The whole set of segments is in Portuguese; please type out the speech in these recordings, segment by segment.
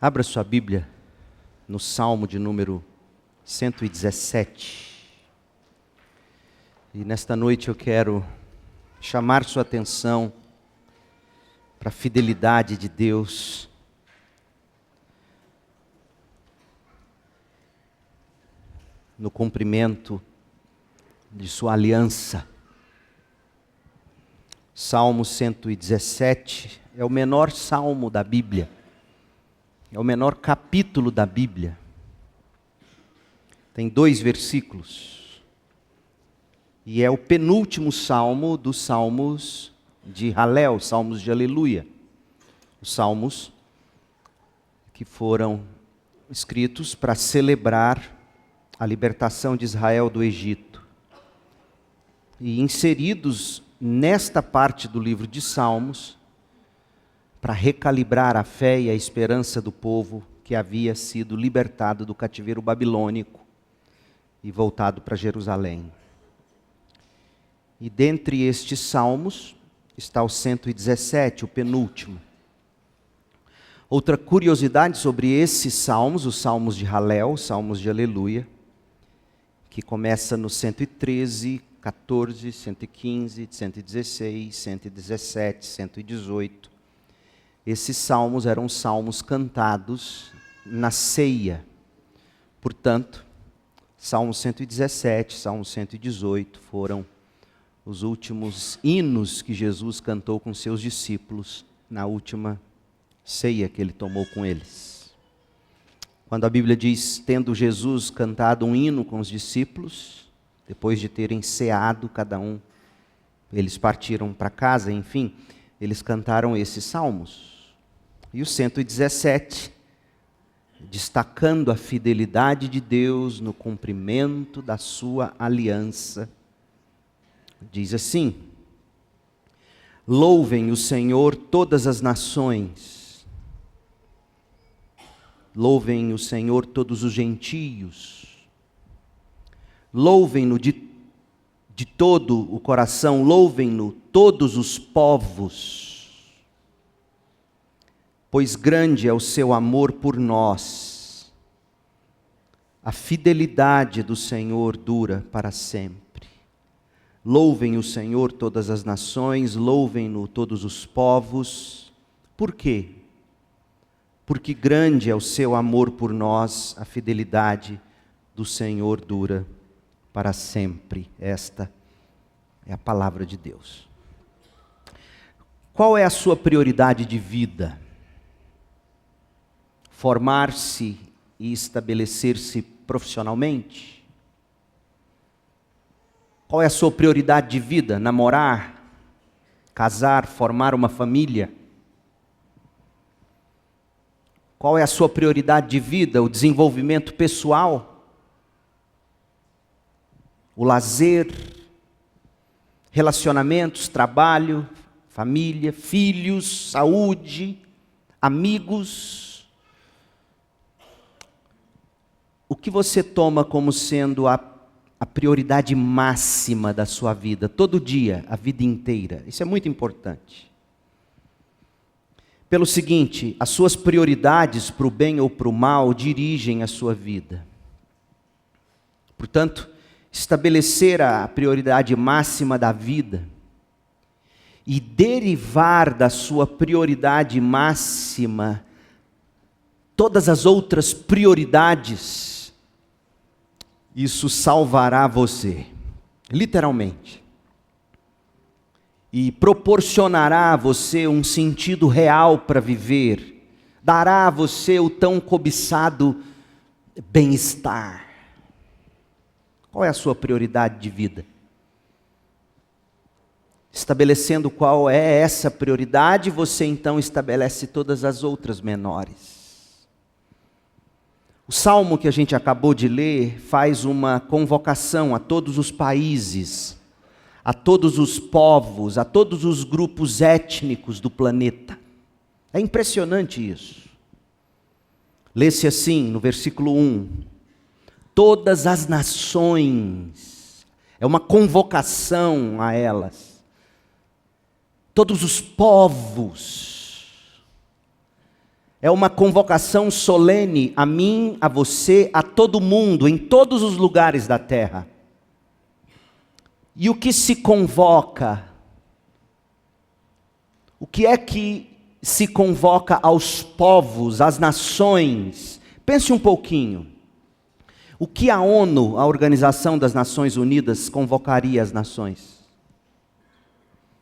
Abra sua Bíblia no Salmo de número 117. E nesta noite eu quero chamar sua atenção para a fidelidade de Deus. No cumprimento de sua aliança. Salmo 117 é o menor salmo da Bíblia. É o menor capítulo da Bíblia. Tem 2 versículos. E é o penúltimo salmo dos salmos de Halel, salmos de aleluia. Os salmos que foram escritos para celebrar a libertação de Israel do Egito. E inseridos nesta parte do livro de Salmos, para recalibrar a fé e a esperança do povo que havia sido libertado do cativeiro babilônico e voltado para Jerusalém. E dentre estes salmos está o 117, o penúltimo. Outra curiosidade sobre esses salmos, os salmos de Halel, os salmos de aleluia, que começa no 113, 14, 115, 116, 117, 118. Esses salmos eram salmos cantados na ceia. Portanto, Salmo 117, Salmo 118 foram os últimos hinos que Jesus cantou com seus discípulos na última ceia que ele tomou com eles. Quando a Bíblia diz, tendo Jesus cantado um hino com os discípulos, depois de terem ceado cada um, eles partiram para casa, enfim, eles cantaram esses salmos. E o 117, destacando a fidelidade de Deus no cumprimento da sua aliança, diz assim: louvem o Senhor todas as nações, louvem o Senhor todos os gentios, louvem-no de todo o coração, louvem-no todos os povos, pois grande é o seu amor por nós. A fidelidade do Senhor dura para sempre. Louvem o Senhor todas as nações, louvem-no todos os povos. Por quê? Porque grande é o seu amor por nós, a fidelidade do Senhor dura para sempre. Esta é a palavra de Deus. Qual é a sua prioridade de vida? Formar-se e estabelecer-se profissionalmente? Qual é a sua prioridade de vida? Namorar, casar, formar uma família? Qual é a sua prioridade de vida? O desenvolvimento pessoal? O lazer? Relacionamentos, trabalho, família, filhos, saúde, amigos? O que você toma como sendo a prioridade máxima da sua vida, todo dia, a vida inteira? Isso é muito importante. Pelo seguinte, as suas prioridades para o bem ou para o mal dirigem a sua vida. Portanto, estabelecer a prioridade máxima da vida e derivar da sua prioridade máxima todas as outras prioridades, isso salvará você, literalmente. E proporcionará a você um sentido real para viver, dará a você o tão cobiçado bem-estar. Qual é a sua prioridade de vida? Estabelecendo qual é essa prioridade, você então estabelece todas as outras menores. O salmo que a gente acabou de ler faz uma convocação a todos os países, a todos os povos, a todos os grupos étnicos do planeta. É impressionante isso. Lê-se assim no versículo 1: todas as nações, é uma convocação a elas. Todos os povos, É uma convocação solene a mim, a você, a todo mundo, em todos os lugares da terra. E o que se convoca? O que é que se convoca aos povos, às nações? Pense um pouquinho. O que a ONU, a Organização das Nações Unidas, convocaria as nações?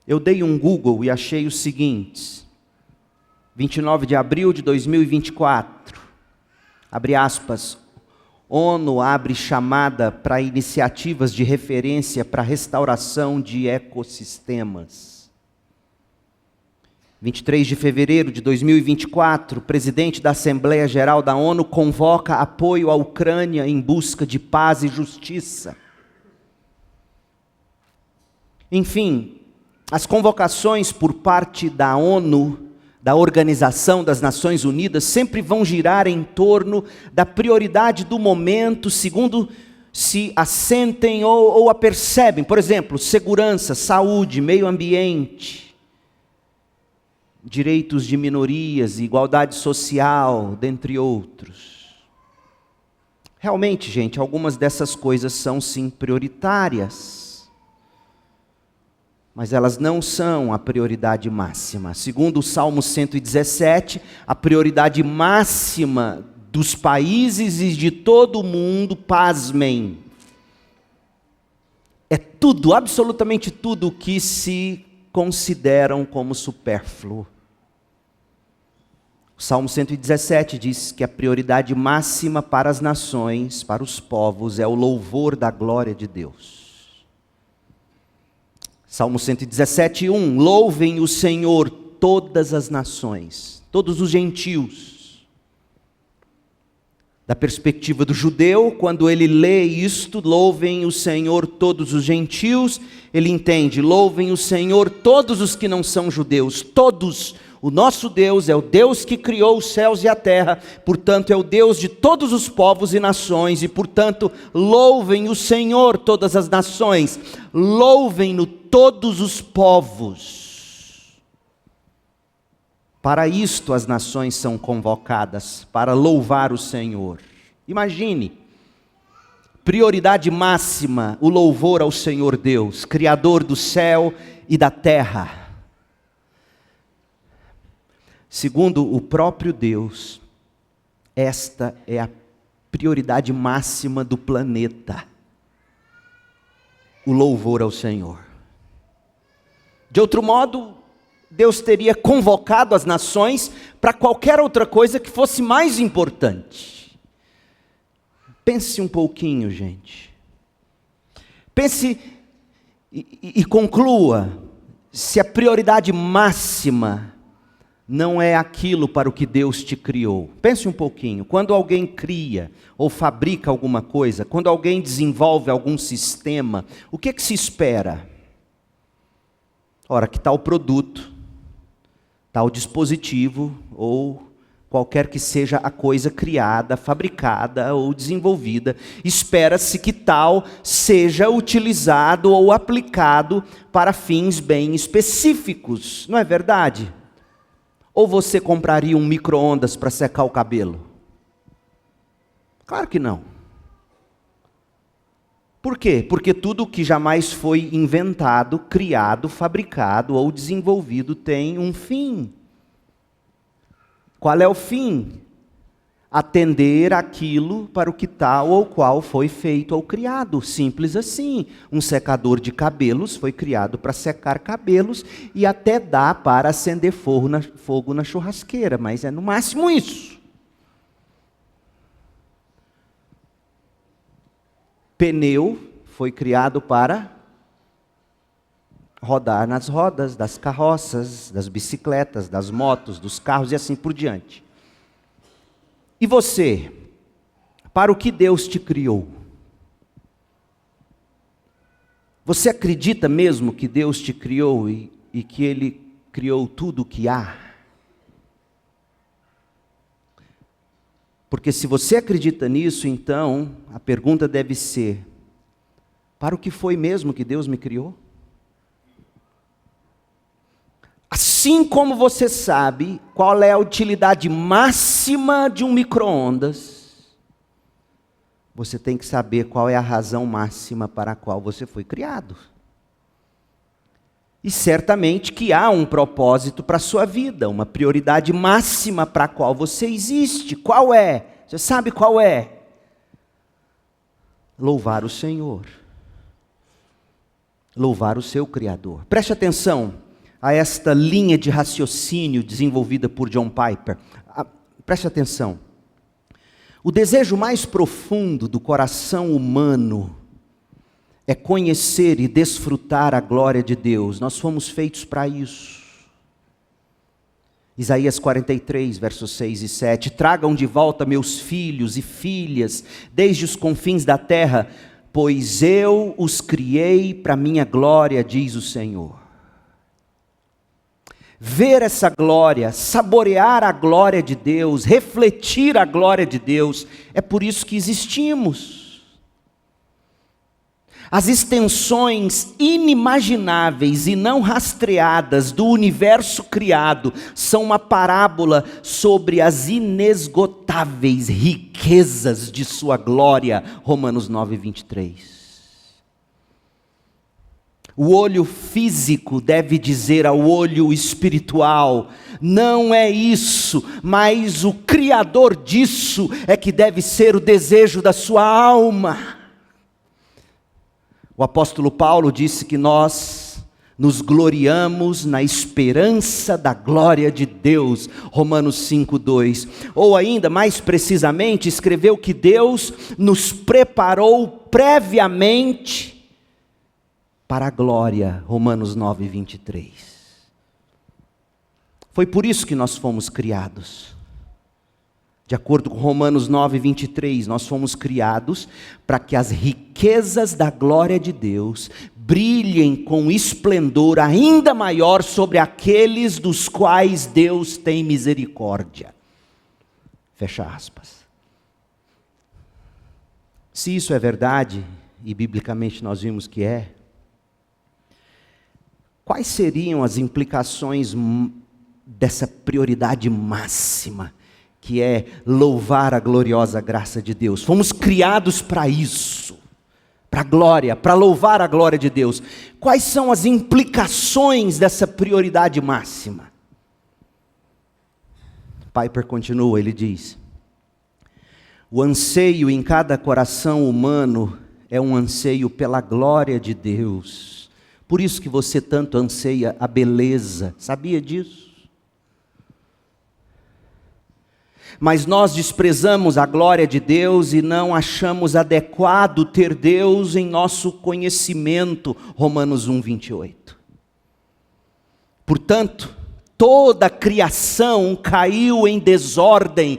Eu dei um Google e achei os seguintes. 29 de abril de 2024, abre aspas, ONU abre chamada para iniciativas de referência para restauração de ecossistemas. 23 de fevereiro de 2024, o presidente da Assembleia Geral da ONU convoca apoio à Ucrânia em busca de paz e justiça. Enfim, as convocações por parte da ONU, da Organização das Nações Unidas, sempre vão girar em torno da prioridade do momento, segundo se assentem ou a percebem. Por exemplo, segurança, saúde, meio ambiente, direitos de minorias, igualdade social, dentre outros. Realmente, gente, algumas dessas coisas são sim prioritárias, mas elas não são a prioridade máxima. Segundo o Salmo 117, a prioridade máxima dos países e de todo o mundo, pasmem, é tudo, absolutamente tudo o que se consideram como supérfluo. O Salmo 117 diz que a prioridade máxima para as nações, para os povos, é o louvor da glória de Deus. Salmo 117, 1, louvem o Senhor todas as nações, todos os gentios. Da perspectiva do judeu, quando ele lê isto, louvem o Senhor todos os gentios, ele entende, louvem o Senhor todos os que não são judeus, todos. O nosso Deus é o Deus que criou os céus e a terra, portanto é o Deus de todos os povos e nações, e portanto louvem o Senhor todas as nações, louvem-no todos os povos. Para isto as nações são convocadas, para louvar o Senhor. Imagine, prioridade máxima, o louvor ao Senhor Deus, Criador do céu e da terra. Segundo o próprio Deus, esta é a prioridade máxima do planeta, o louvor ao Senhor. De outro modo, Deus teria convocado as nações para qualquer outra coisa que fosse mais importante. Pense um pouquinho, gente. Pense e conclua se a prioridade máxima não é aquilo para o que Deus te criou. Pense um pouquinho, quando alguém cria ou fabrica alguma coisa, quando alguém desenvolve algum sistema, o que é que se espera? Ora, que tal produto, tal dispositivo, ou qualquer que seja a coisa criada, fabricada ou desenvolvida, espera-se que tal seja utilizado ou aplicado para fins bem específicos, não é verdade? Ou você compraria um micro-ondas para secar o cabelo? Claro que não. Por quê? Porque tudo que jamais foi inventado, criado, fabricado ou desenvolvido tem um fim. Qual é o fim? Atender aquilo para o que tal ou qual foi feito ou criado. Simples assim. Um secador de cabelos foi criado para secar cabelos e até dá para acender fogo na churrasqueira, mas é no máximo isso. Pneu foi criado para rodar nas rodas das carroças, das bicicletas, das motos, dos carros e assim por diante. E você, para o que Deus te criou? Você acredita mesmo que Deus te criou e que Ele criou tudo o que há? Porque se você acredita nisso, então a pergunta deve ser: para o que foi mesmo que Deus me criou? Assim como você sabe qual é a utilidade máxima de um micro-ondas, você tem que saber qual é a razão máxima para a qual você foi criado. E certamente que há um propósito para a sua vida, uma prioridade máxima para a qual você existe. Qual é? Você sabe qual é? Louvar o Senhor. Louvar o seu Criador. Preste atenção a esta linha de raciocínio desenvolvida por John Piper. Preste atenção. O desejo mais profundo do coração humano é conhecer e desfrutar a glória de Deus. Nós fomos feitos para isso. Isaías 43, versos 6 e 7. Tragam de volta meus filhos e filhas, desde os confins da terra, pois eu os criei para minha glória, diz o Senhor. Ver essa glória, saborear a glória de Deus, refletir a glória de Deus, é por isso que existimos. As extensões inimagináveis e não rastreadas do universo criado são uma parábola sobre as inesgotáveis riquezas de sua glória. Romanos 9, 23. O olho físico deve dizer ao olho espiritual: não é isso, mas o Criador disso é que deve ser o desejo da sua alma. O apóstolo Paulo disse que nós nos gloriamos na esperança da glória de Deus, Romanos 5:2. Ou ainda, mais precisamente, escreveu que Deus nos preparou previamente para a glória, Romanos 9, 23. Foi por isso que nós fomos criados. De acordo com Romanos 9, 23, nós fomos criados para que as riquezas da glória de Deus brilhem com esplendor ainda maior sobre aqueles dos quais Deus tem misericórdia. Fecha aspas. Se isso é verdade, e biblicamente nós vimos que é, quais seriam as implicações dessa prioridade máxima, que é louvar a gloriosa graça de Deus? Fomos criados para isso, para a glória, para louvar a glória de Deus. Quais são as implicações dessa prioridade máxima? Piper continua, ele diz: o anseio em cada coração humano é um anseio pela glória de Deus. Por isso que você tanto anseia a beleza, sabia disso? Mas nós desprezamos a glória de Deus e não achamos adequado ter Deus em nosso conhecimento, Romanos 1, 28. Portanto, toda a criação caiu em desordem.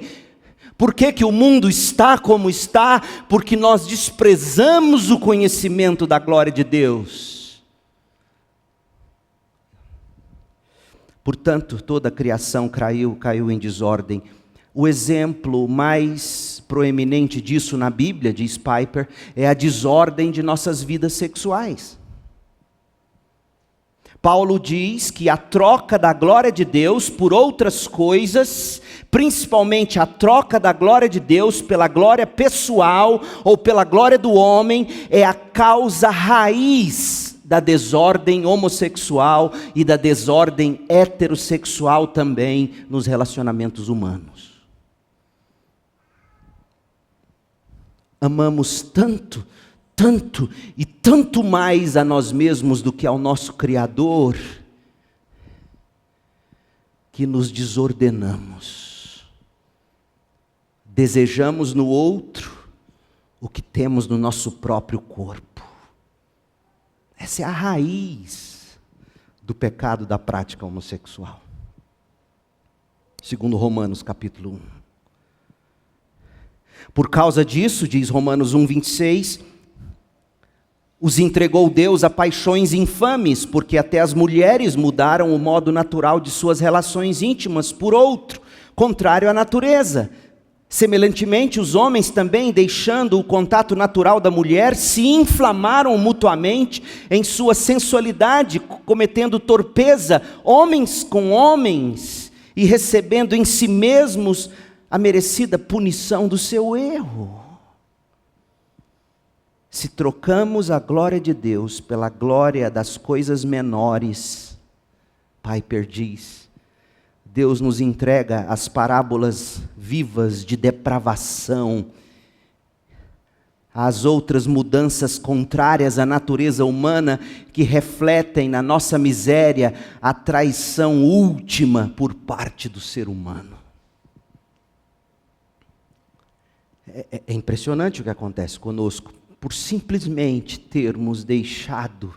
Por que o mundo está como está? Porque nós desprezamos o conhecimento da glória de Deus. Portanto, toda a criação caiu em desordem. O exemplo mais proeminente disso na Bíblia, diz Piper, é a desordem de nossas vidas sexuais. Paulo diz que a troca da glória de Deus por outras coisas, principalmente a troca da glória de Deus pela glória pessoal ou pela glória do homem, é a causa raiz da desordem homossexual e da desordem heterossexual também nos relacionamentos humanos. Amamos tanto, tanto e tanto mais a nós mesmos do que ao nosso Criador, que nos desordenamos. Desejamos no outro o que temos no nosso próprio corpo. Essa é a raiz do pecado da prática homossexual. Segundo Romanos capítulo 1. Por causa disso, diz Romanos 1, 26, os entregou Deus a paixões infames, porque até as mulheres mudaram o modo natural de suas relações íntimas por outro, contrário à natureza, Semelhantemente, os homens também, deixando o contato natural da mulher, se inflamaram mutuamente em sua sensualidade, cometendo torpeza, homens com homens, e recebendo em si mesmos a merecida punição do seu erro. Se trocamos a glória de Deus pela glória das coisas menores, Pai perdiz, Deus nos entrega as parábolas vivas de depravação, as outras mudanças contrárias à natureza humana que refletem na nossa miséria a traição última por parte do ser humano. É impressionante o que acontece conosco, por simplesmente termos deixado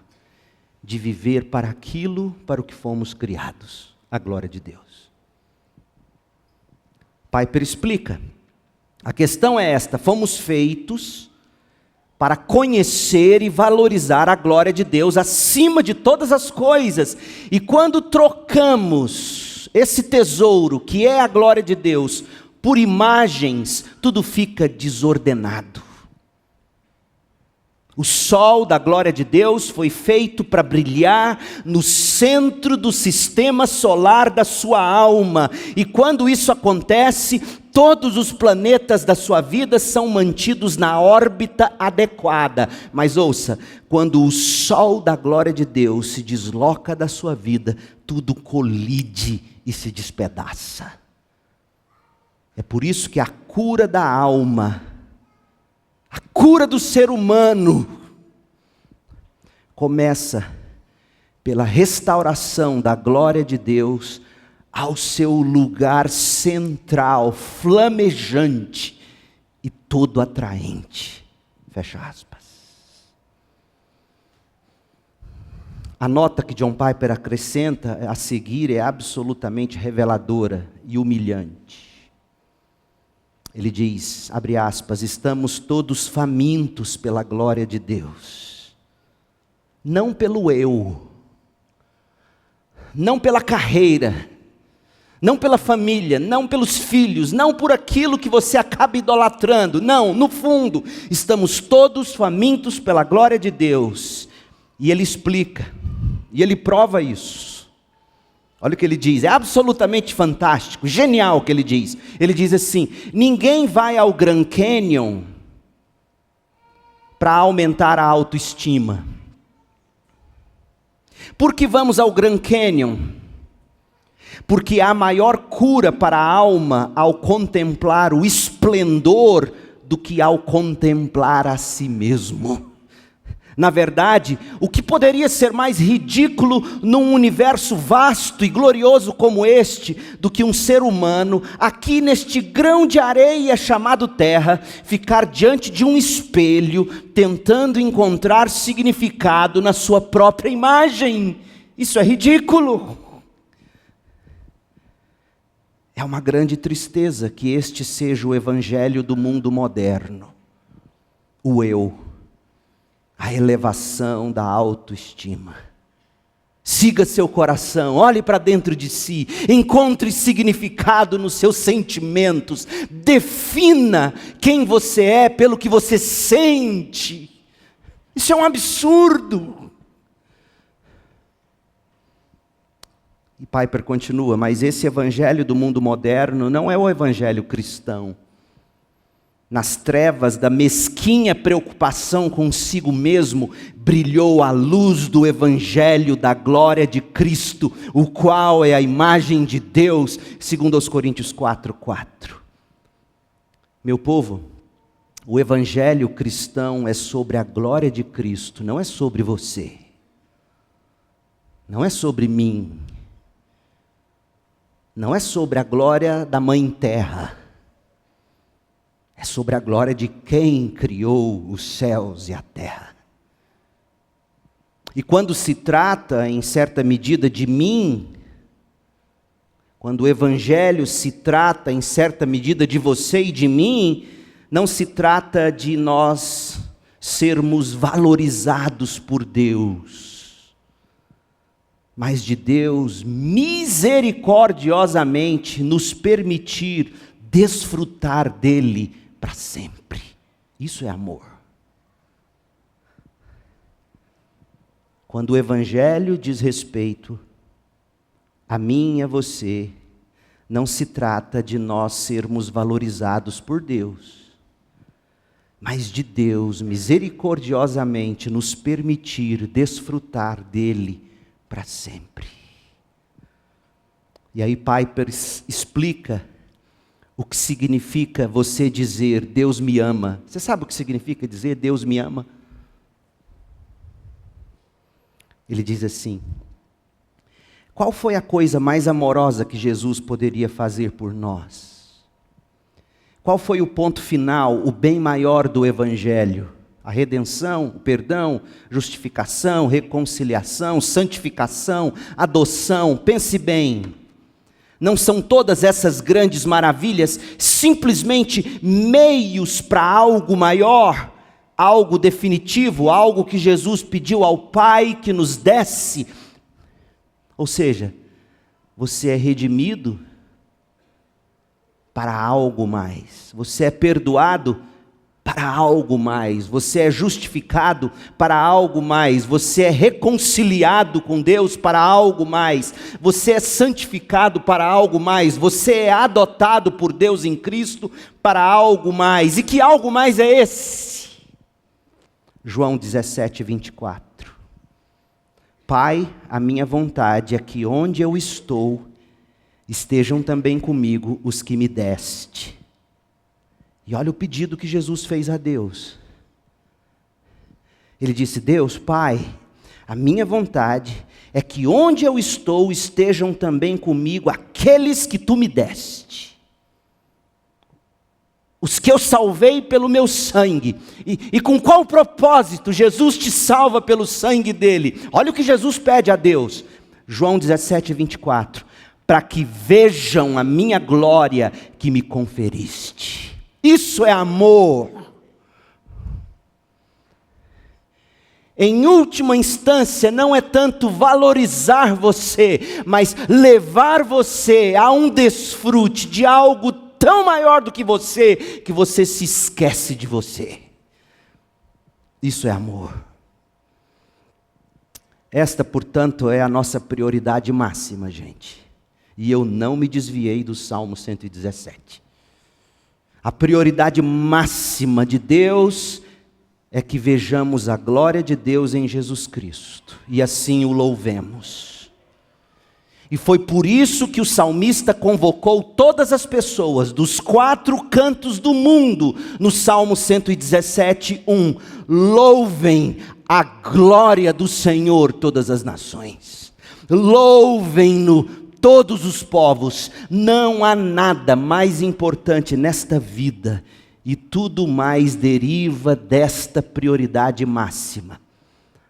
de viver para aquilo para o que fomos criados, a glória de Deus. Piper explica, a questão é esta: fomos feitos para conhecer e valorizar a glória de Deus acima de todas as coisas, e quando trocamos esse tesouro, que é a glória de Deus, por imagens, tudo fica desordenado. O sol da glória de Deus foi feito para brilhar no centro do sistema solar da sua alma. E quando isso acontece, todos os planetas da sua vida são mantidos na órbita adequada. Mas ouça, quando o sol da glória de Deus se desloca da sua vida, tudo colide e se despedaça. É por isso que a cura da alma, a cura do ser humano, começa pela restauração da glória de Deus ao seu lugar central, flamejante e todo atraente. Fecha aspas. A nota que John Piper acrescenta a seguir é absolutamente reveladora e humilhante. Ele diz, abre aspas, estamos todos famintos pela glória de Deus. Não pelo eu, não pela carreira, não pela família, não pelos filhos, não por aquilo que você acaba idolatrando. Não, no fundo, estamos todos famintos pela glória de Deus. E ele explica, e ele prova isso. Olha o que ele diz, é absolutamente fantástico, genial o que ele diz. Ele diz assim, ninguém vai ao Grand Canyon para aumentar a autoestima. Por que vamos ao Grand Canyon? Porque há maior cura para a alma ao contemplar o esplendor do que ao contemplar a si mesmo. Na verdade, o que poderia ser mais ridículo num universo vasto e glorioso como este, do que um ser humano, aqui neste grão de areia chamado terra, ficar diante de um espelho, tentando encontrar significado na sua própria imagem? Isso é ridículo. É uma grande tristeza que este seja o evangelho do mundo moderno. O eu. A elevação da autoestima. Siga seu coração, olhe para dentro de si, encontre significado nos seus sentimentos, defina quem você é pelo que você sente. Isso é um absurdo. E Piper continua, mas esse evangelho do mundo moderno não é o evangelho cristão. Nas trevas da mesquinha preocupação consigo mesmo, brilhou a luz do evangelho da glória de Cristo, o qual é a imagem de Deus, segundo aos Coríntios 4:4. Meu povo, o evangelho cristão é sobre a glória de Cristo, não é sobre você. Não é sobre mim. Não é sobre a glória da Mãe Terra. É sobre a glória de quem criou os céus e a terra. E quando se trata, em certa medida, de mim, quando o evangelho se trata, em certa medida, de você e de mim, não se trata de nós sermos valorizados por Deus, mas de Deus misericordiosamente nos permitir desfrutar dele para sempre. Isso é amor. Quando o Evangelho diz respeito a mim e a você, não se trata de nós sermos valorizados por Deus, mas de Deus misericordiosamente nos permitir desfrutar dele para sempre. E aí Piper explica o que significa você dizer Deus me ama. Você sabe o que significa dizer Deus me ama? Ele diz assim: qual foi a coisa mais amorosa que Jesus poderia fazer por nós? Qual foi o ponto final, o bem maior do Evangelho? A redenção, o perdão, justificação, reconciliação, santificação, adoção. Pense bem, não são todas essas grandes maravilhas simplesmente meios para algo maior, algo definitivo, algo que Jesus pediu ao Pai que nos desse? Ou seja, você é redimido para algo mais, você é perdoado para algo mais, você é justificado para algo mais, você é reconciliado com Deus para algo mais, você é santificado para algo mais, você é adotado por Deus em Cristo para algo mais. E que algo mais é esse? João 17, 24. Pai, a minha vontade é que onde eu estou, estejam também comigo os que me deste. E olha o pedido que Jesus fez a Deus. Ele disse: Deus, Pai, a minha vontade é que onde eu estou, estejam também comigo aqueles que tu me deste. Os que eu salvei pelo meu sangue. E com qual propósito Jesus te salva pelo sangue dele? Olha o que Jesus pede a Deus. João 17, 24. Para que vejam a minha glória que me conferiste. Isso é amor. Em última instância, não é tanto valorizar você, mas levar você a um desfrute de algo tão maior do que você se esquece de você. Isso é amor. Esta, portanto, é a nossa prioridade máxima, gente. E eu não me desviei do Salmo 117. A prioridade máxima de Deus é que vejamos a glória de Deus em Jesus Cristo, e assim o louvemos. E foi por isso que o salmista convocou todas as pessoas dos 4 cantos do mundo, no Salmo 117, 1. Louvem a glória do Senhor todas as nações. Louvem-no todos os povos. Não há nada mais importante nesta vida, e tudo mais deriva desta prioridade máxima.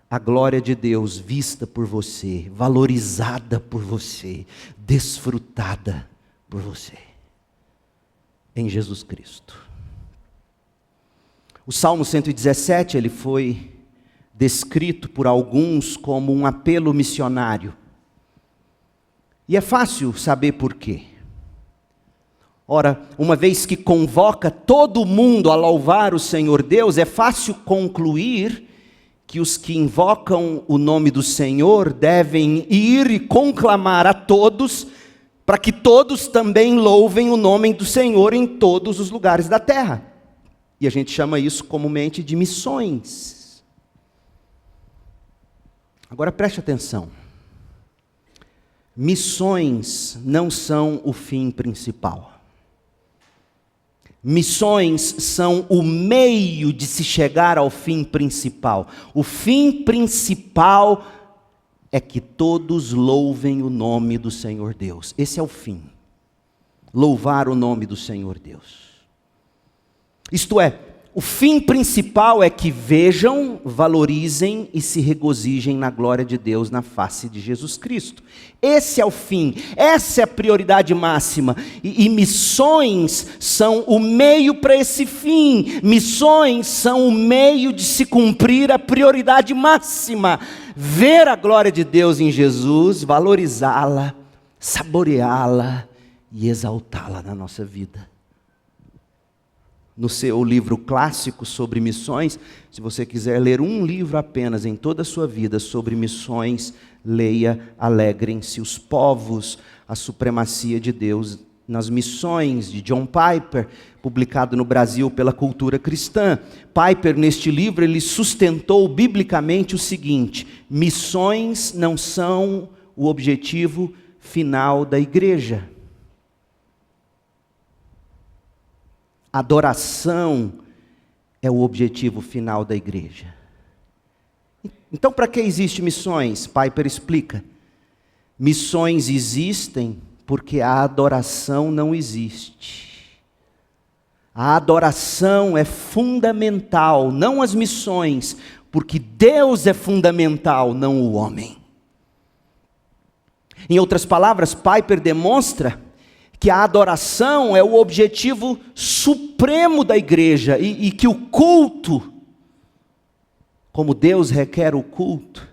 A glória de Deus vista por você, valorizada por você, desfrutada por você, em Jesus Cristo. O Salmo 117, ele foi descrito por alguns como um apelo missionário. E é fácil saber por quê. Ora, uma vez que convoca todo mundo a louvar o Senhor Deus, é fácil concluir que os que invocam o nome do Senhor devem ir e conclamar a todos, para que todos também louvem o nome do Senhor em todos os lugares da terra. E a gente chama isso comumente de missões. Agora preste atenção. Missões não são o fim principal. Missões são o meio de se chegar ao fim principal. O fim principal é que todos louvem o nome do Senhor Deus. Esse é o fim. Louvar o nome do Senhor Deus. Isto é, o fim principal é que vejam, valorizem e se regozijem na glória de Deus na face de Jesus Cristo. Esse é o fim, essa é a prioridade máxima. E missões são o meio para esse fim. Missões são o meio de se cumprir a prioridade máxima. Ver a glória de Deus em Jesus, valorizá-la, saboreá-la e exaltá-la na nossa vida. no seu livro clássico sobre missões. Se você quiser ler um livro apenas em toda a sua vida sobre missões, leia Alegrem-se os Povos, a supremacia de Deus nas missões, de John Piper, publicado no Brasil pela Cultura Cristã. Piper, neste livro, ele sustentou biblicamente o seguinte: missões não são o objetivo final da igreja. Adoração é o objetivo final da igreja. Então, para que existem missões? Piper explica. Missões existem porque a adoração não existe. A adoração é fundamental, não as missões, porque Deus é fundamental, não o homem. Em outras palavras, Piper demonstra que a adoração é o objetivo supremo da igreja e que o culto, como Deus requer o culto,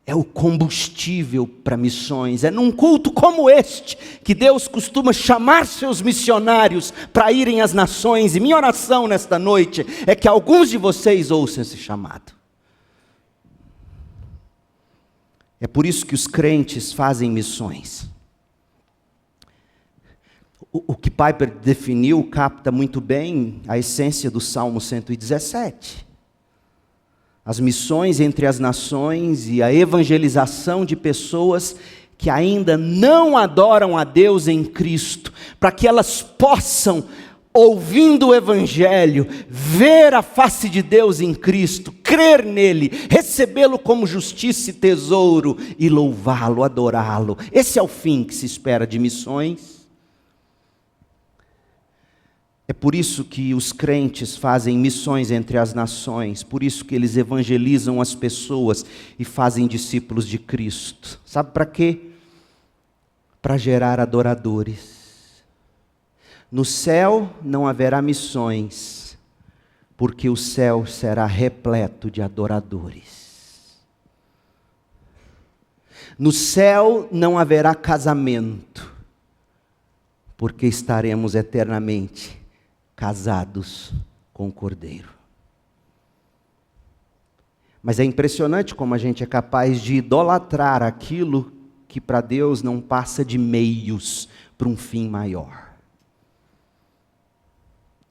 é o combustível para missões. É num culto como este que Deus costuma chamar seus missionários para irem às nações. E minha oração nesta noite é que alguns de vocês ouçam esse chamado. É por isso que os crentes fazem missões. O que Piper definiu capta muito bem a essência do Salmo 117. As missões entre as nações e a evangelização de pessoas que ainda não adoram a Deus em Cristo, para que elas possam, ouvindo o Evangelho, ver a face de Deus em Cristo, crer nele, recebê-lo como justiça e tesouro e louvá-lo, adorá-lo. Esse é o fim que se espera de missões. É por isso que os crentes fazem missões entre as nações, por isso que eles evangelizam as pessoas e fazem discípulos de Cristo. Sabe para quê? Para gerar adoradores. No céu não haverá missões, porque o céu será repleto de adoradores. No céu não haverá casamento, porque estaremos eternamente casados com o Cordeiro. Mas é impressionante como a gente é capaz de idolatrar aquilo que para Deus não passa de meios para um fim maior.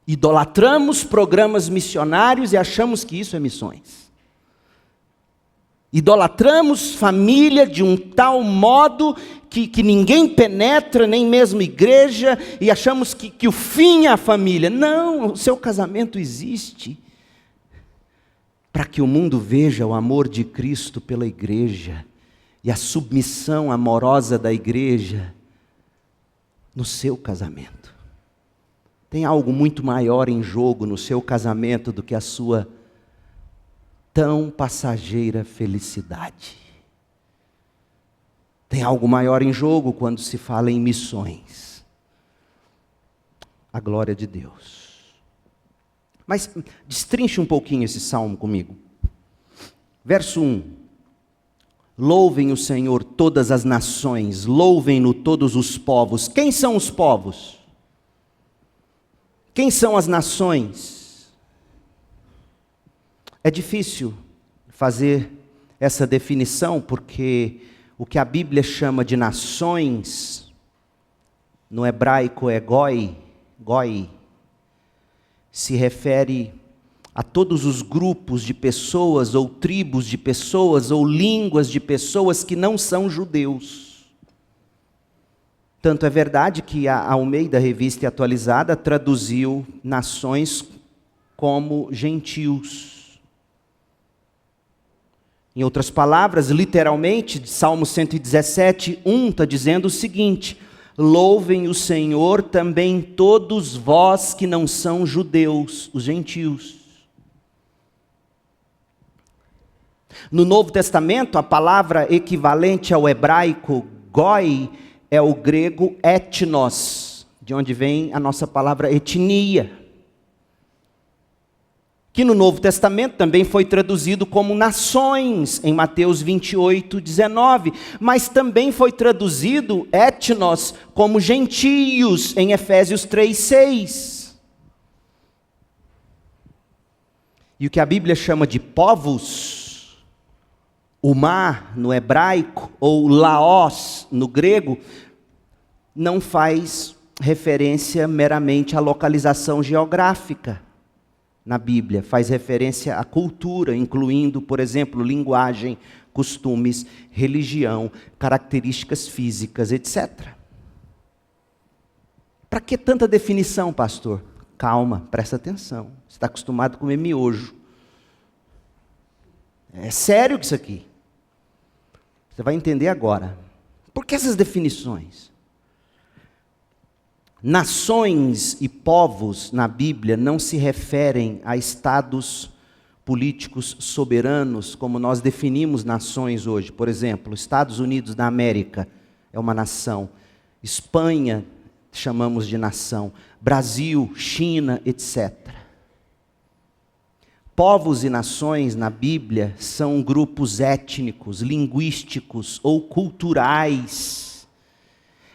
Idolatramos programas missionários e achamos que isso é missões. Idolatramos família de um tal modo que ninguém penetra, nem mesmo igreja, e achamos que o fim é a família. Não, o seu casamento existe para que o mundo veja o amor de Cristo pela igreja e a submissão amorosa da igreja no seu casamento. Tem algo muito maior em jogo no seu casamento do que a sua tão passageira felicidade. Tem algo maior em jogo quando se fala em missões. A glória de Deus. Mas destrinche um pouquinho esse salmo comigo. Verso 1. Louvem o Senhor todas as nações, louvem-no todos os povos. Quem são os povos? Quem são as nações? É difícil fazer essa definição, porque o que a Bíblia chama de nações, no hebraico é goi, se refere a todos os grupos de pessoas, ou tribos de pessoas, ou línguas de pessoas que não são judeus. Tanto é verdade que a Almeida Revista Atualizada traduziu nações como gentios. Em outras palavras, literalmente, Salmo 117, 1 está dizendo o seguinte: louvem o Senhor também todos vós que não são judeus, os gentios. No Novo Testamento, a palavra equivalente ao hebraico goi é o grego etnos, de onde vem a nossa palavra etnia, que no Novo Testamento também foi traduzido como nações, em Mateus 28, 19, mas também foi traduzido etnos como gentios, em Efésios 3, 6. E o que a Bíblia chama de povos, o mar no hebraico, ou Laos no grego, não faz referência meramente à localização geográfica na Bíblia. Faz referência à cultura, incluindo, por exemplo, linguagem, costumes, religião, características físicas, etc. Para que tanta definição, pastor? Calma, presta atenção. Você está acostumado a comer miojo. É sério isso aqui. Você vai entender agora. Por que essas definições? Nações e povos na Bíblia não se referem a estados políticos soberanos, como nós definimos nações hoje. Por exemplo, Estados Unidos da América é uma nação. Espanha, chamamos de nação. Brasil, China, etc. Povos e nações na Bíblia são grupos étnicos, linguísticos ou culturais.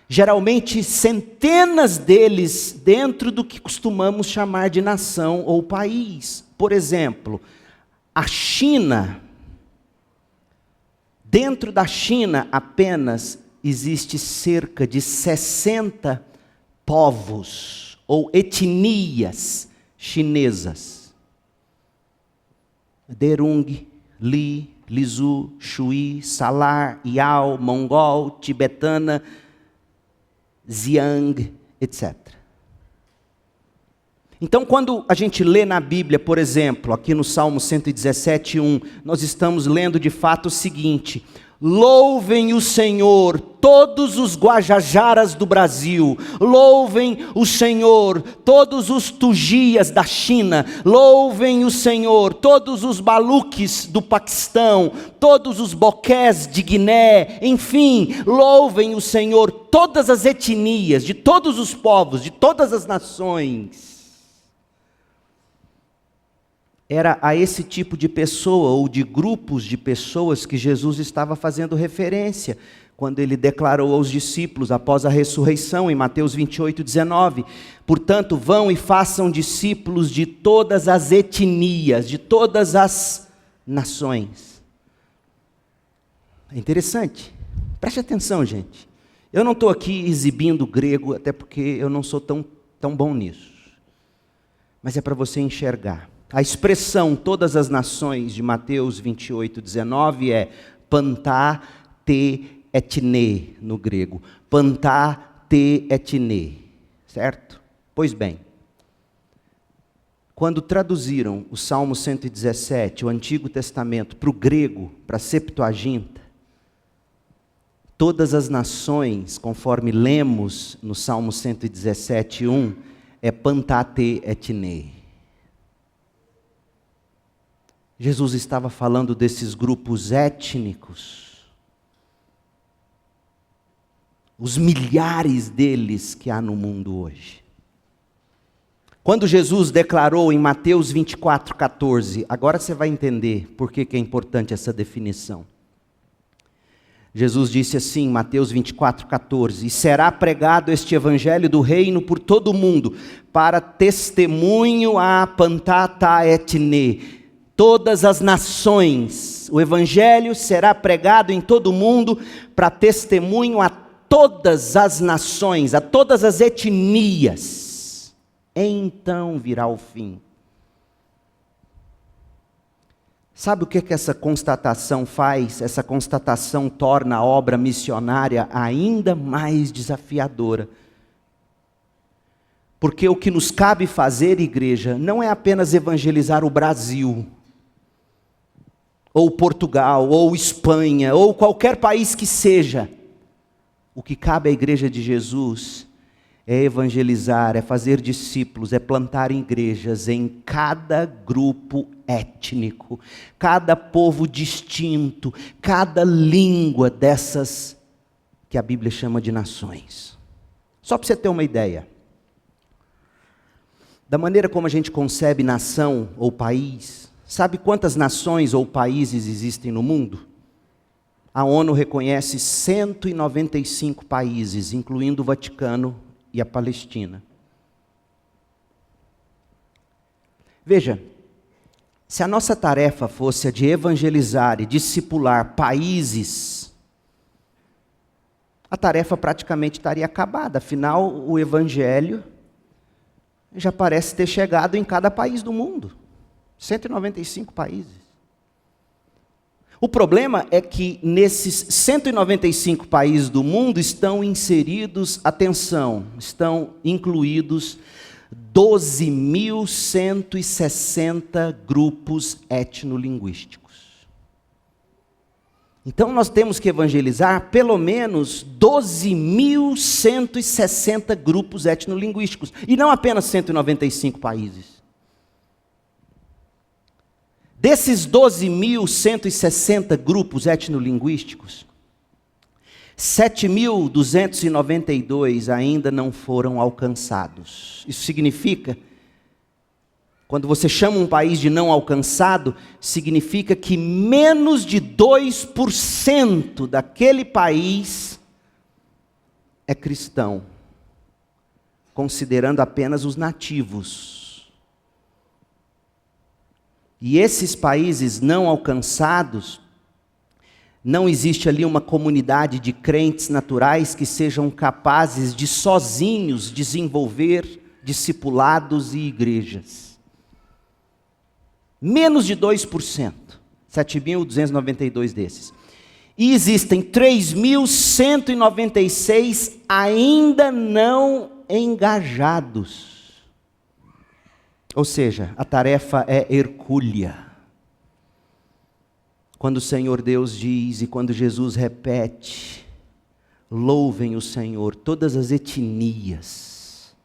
Geralmente centenas deles dentro do que costumamos chamar de nação ou país. Por exemplo, a China, dentro da China apenas existe cerca de 60 povos ou etnias chinesas. Derung, Li, Lisu, Shui, Salar, Yao, Mongol, Tibetana, Xiang, etc. Então, quando a gente lê na Bíblia, por exemplo, aqui no Salmo 117:1, nós estamos lendo de fato o seguinte: louvem o Senhor, todos os guajajaras do Brasil, louvem o Senhor, todos os tugias da China, louvem o Senhor, todos os baluques do Paquistão, todos os boqués de Guiné, enfim, louvem o Senhor, todas as etnias, de todos os povos, de todas as nações. Era a esse tipo de pessoa, ou de grupos de pessoas, que Jesus estava fazendo referência, quando ele declarou aos discípulos, após a ressurreição, em Mateus 28:19, portanto, vão e façam discípulos de todas as etnias, de todas as nações. É interessante, preste atenção, gente. Eu não estou aqui exibindo grego, até porque eu não sou tão bom nisso, mas é para você enxergar. A expressão todas as nações de Mateus 28:19 é pantá te etne no grego. Pantá te etne, certo? Pois bem, quando traduziram o Salmo 117, o Antigo Testamento, para o grego, para a Septuaginta, todas as nações, conforme lemos no Salmo 117:1, é pantá te etne. Jesus estava falando desses grupos étnicos, os milhares deles que há no mundo hoje. Quando Jesus declarou em Mateus 24:14, agora você vai entender por que é importante essa definição. Jesus disse assim, em Mateus 24:14, e será pregado este evangelho do reino por todo o mundo, para testemunho a pantá ta etne, todas as nações. O evangelho será pregado em todo o mundo para testemunho a todas as nações, a todas as etnias. Então virá o fim. Sabe o que essa constatação faz? Essa constatação torna a obra missionária ainda mais desafiadora. Porque o que nos cabe fazer, igreja, não é apenas evangelizar o Brasil, ou Portugal, ou Espanha, ou qualquer país que seja. O que cabe à igreja de Jesus é evangelizar, é fazer discípulos, é plantar igrejas em cada grupo étnico, cada povo distinto, cada língua dessas que a Bíblia chama de nações. Só para você ter uma ideia, da maneira como a gente concebe nação ou país, sabe quantas nações ou países existem no mundo? A ONU reconhece 195 países, incluindo o Vaticano e a Palestina. Veja, Se a nossa tarefa fosse a de evangelizar e discipular países, a tarefa praticamente estaria acabada. Afinal, o evangelho já parece ter chegado em cada país do mundo. 195 países. O problema é que nesses 195 países do mundo estão inseridos, atenção, estão incluídos 12.160 grupos etnolinguísticos. Então nós temos que evangelizar pelo menos 12.160 grupos etnolinguísticos, e não apenas 195 países. Desses 12.160 grupos etnolinguísticos, 7.292 ainda não foram alcançados. Isso significa, quando você chama um país de não alcançado, significa que menos de 2% daquele país é cristão, considerando apenas os nativos. E esses países não alcançados, não existe ali uma comunidade de crentes naturais que sejam capazes de sozinhos desenvolver discipulados e igrejas. Menos de 2%, 7.292 desses. E existem 3.196 ainda não engajados. Ou seja, a tarefa é hercúlea. Quando o Senhor Deus diz e quando Jesus repete, louvem o Senhor, todas as etnias.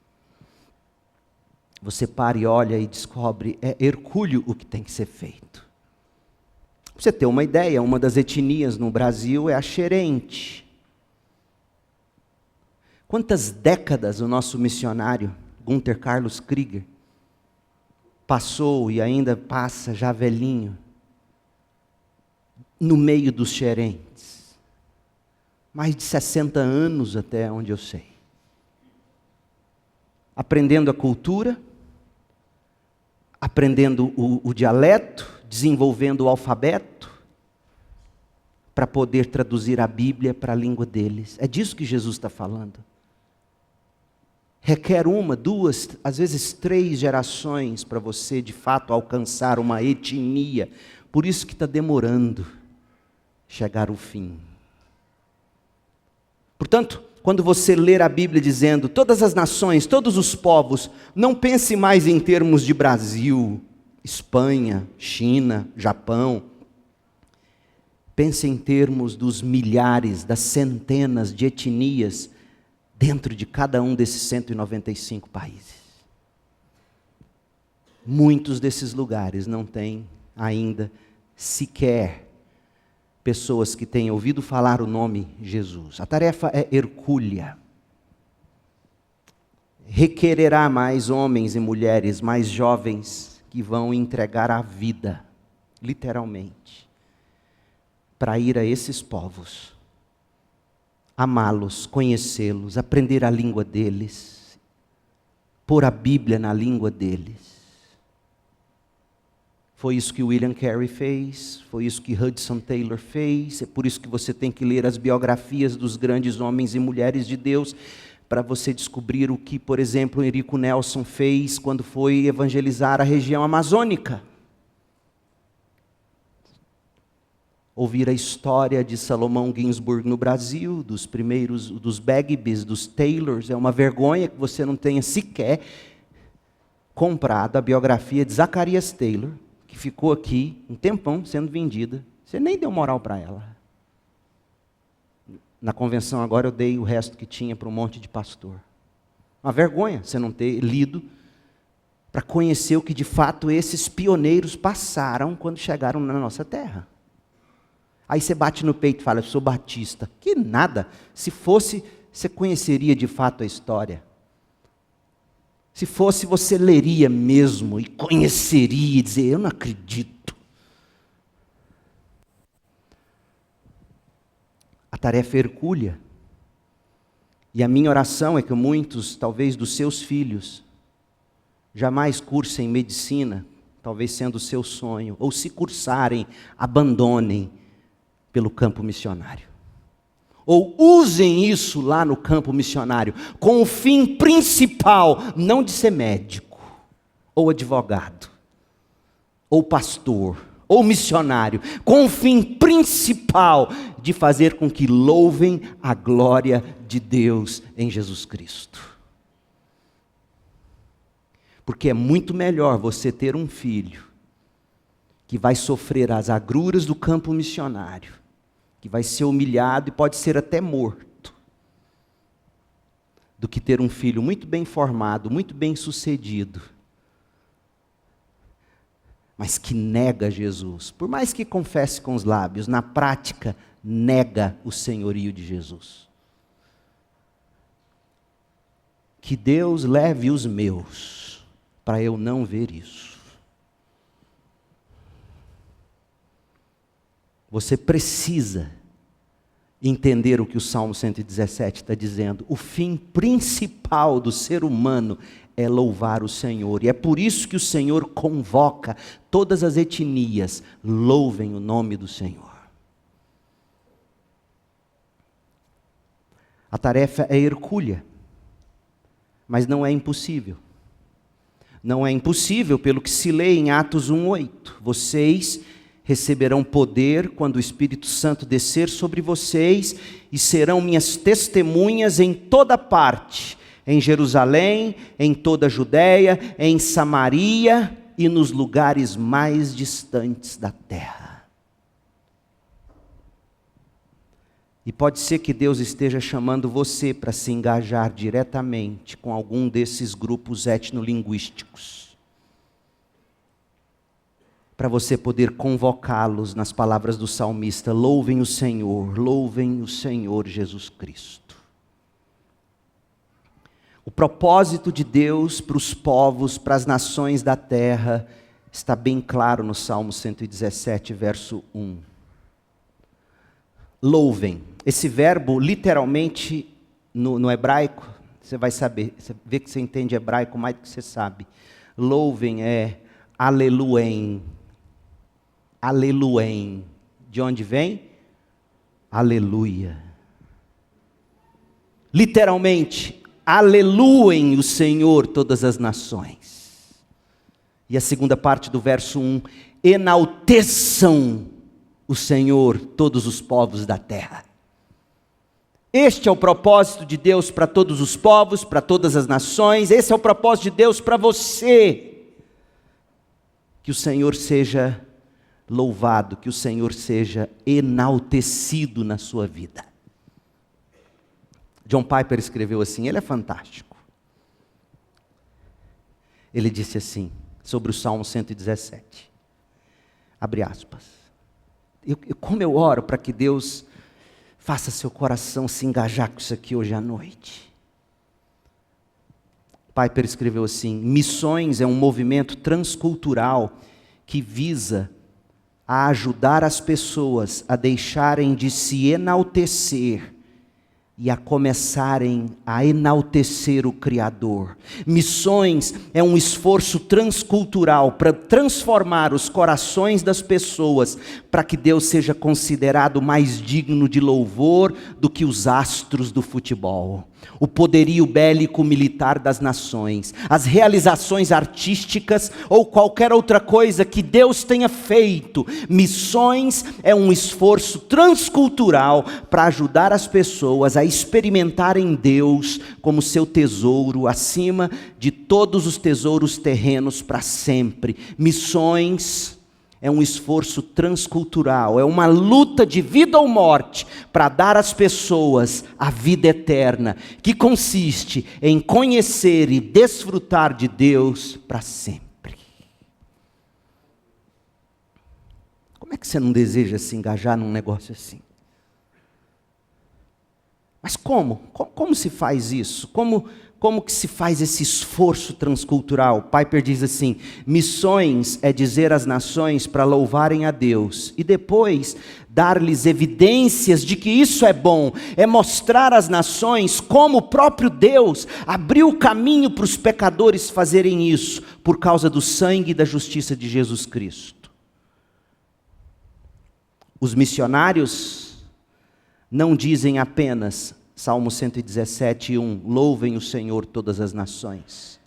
Você para e olha e descobre, é hercúleo o que tem que ser feito. Pra você ter uma ideia, uma das etnias no Brasil é a xerente. Quantas décadas o nosso missionário, Gunther Carlos Krieger, passou e ainda passa, já velhinho, no meio dos xerentes. Mais de 60 anos até onde eu sei. Aprendendo a cultura, aprendendo o dialeto, desenvolvendo o alfabeto, para poder traduzir a Bíblia para a língua deles. É disso que Jesus está falando. Requer uma, duas, às vezes 3 gerações para você, de fato, alcançar uma etnia. Por isso que está demorando chegar o fim. Portanto, quando você ler a Bíblia dizendo, todas as nações, todos os povos, não pense mais em termos de Brasil, Espanha, China, Japão. Pense em termos dos milhares, das centenas de etnias dentro de cada um desses 195 países. Muitos desses lugares não têm ainda sequer pessoas que tenham ouvido falar o nome Jesus. A tarefa é hercúlea. Requererá mais homens e mulheres, mais jovens, que vão entregar a vida, literalmente, para ir a esses povos, amá-los, conhecê-los, aprender a língua deles, pôr a Bíblia na língua deles. Foi isso que William Carey fez, foi isso que Hudson Taylor fez, é por isso que você tem que ler as biografias dos grandes homens e mulheres de Deus, para você descobrir o que, por exemplo, Henrico Nelson fez quando foi evangelizar a região amazônica. Ouvir a história de Salomão Ginsburg no Brasil, dos primeiros, dos Bagbies, dos Taylors, é uma vergonha que você não tenha sequer comprado a biografia de Zacarias Taylor, que ficou aqui um tempão sendo vendida, você nem deu moral para ela. Na convenção agora eu dei o resto que tinha para um monte de pastor. Uma vergonha você não ter lido para conhecer o que de fato esses pioneiros passaram quando chegaram na nossa terra. Aí você bate no peito e fala, eu sou batista. Que nada, se fosse, você conheceria de fato a história. Se fosse, você leria mesmo e conheceria e dizer, eu não acredito. A tarefa é hercúlea. E a minha oração é que muitos, talvez dos seus filhos, jamais cursem medicina, talvez sendo o seu sonho, ou se cursarem, abandonem pelo campo missionário. Ou usem isso lá no campo missionário, com o fim principal, não de ser médico, ou advogado, ou pastor, ou missionário, com o fim principal de fazer com que louvem a glória de Deus em Jesus Cristo. Porque é muito melhor você ter um filho que vai sofrer as agruras do campo missionário, que vai ser humilhado e pode ser até morto, do que ter um filho muito bem formado, muito bem sucedido, mas que nega Jesus. Por mais que confesse com os lábios, na prática, nega o senhorio de Jesus. Que Deus leve os meus, para eu não ver isso. Você precisa entender o que o Salmo 117 está dizendo. O fim principal do ser humano é louvar o Senhor. E é por isso que o Senhor convoca todas as etnias, louvem o nome do Senhor. A tarefa é hercúlea, mas não é impossível. Não é impossível pelo que se lê em Atos 1:8. Vocês receberão poder quando o Espírito Santo descer sobre vocês e serão minhas testemunhas em toda parte, em Jerusalém, em toda a Judéia, em Samaria e nos lugares mais distantes da terra. E pode ser que Deus esteja chamando você para se engajar diretamente com algum desses grupos etnolinguísticos, para você poder convocá-los nas palavras do salmista: louvem o Senhor Jesus Cristo. O propósito de Deus para os povos, para as nações da terra, está bem claro no Salmo 117, verso 1. Louvem. Esse verbo, literalmente, no hebraico, você vai saber, você vê que você entende hebraico mais do que você sabe. Louvem é aleluém. Aleluém. De onde vem? Aleluia. Literalmente, aleluem o Senhor todas as nações. E a segunda parte do verso 1, enalteçam o Senhor todos os povos da terra. Este é o propósito de Deus para todos os povos, para todas as nações. Esse é o propósito de Deus para você. Que o Senhor seja louvado, que o Senhor seja enaltecido na sua vida. John Piper escreveu assim, ele é fantástico. Ele disse assim, sobre o Salmo 117, abre aspas, como eu oro para que Deus faça seu coração se engajar com isso aqui hoje à noite. Piper escreveu assim, missões é um movimento transcultural que visa a ajudar as pessoas a deixarem de se enaltecer e a começarem a enaltecer o Criador. Missões é um esforço transcultural para transformar os corações das pessoas para que Deus seja considerado mais digno de louvor do que os astros do futebol, o poderio bélico militar das nações, as realizações artísticas ou qualquer outra coisa que Deus tenha feito. Missões é um esforço transcultural para ajudar as pessoas a experimentarem Deus como seu tesouro acima de todos os tesouros terrenos para sempre. Missões é um esforço transcultural, é uma luta de vida ou morte para dar às pessoas a vida eterna, que consiste em conhecer e desfrutar de Deus para sempre. Como é que você não deseja se engajar num negócio assim? Mas como? Como se faz isso? Como como que se faz esse esforço transcultural? Piper diz assim: missões é dizer às nações para louvarem a Deus, e depois dar-lhes evidências de que isso é bom, é mostrar às nações como o próprio Deus abriu o caminho para os pecadores fazerem isso, por causa do sangue e da justiça de Jesus Cristo. Os missionários não dizem apenas, Salmo 117, 1, louvem o Senhor todas as nações.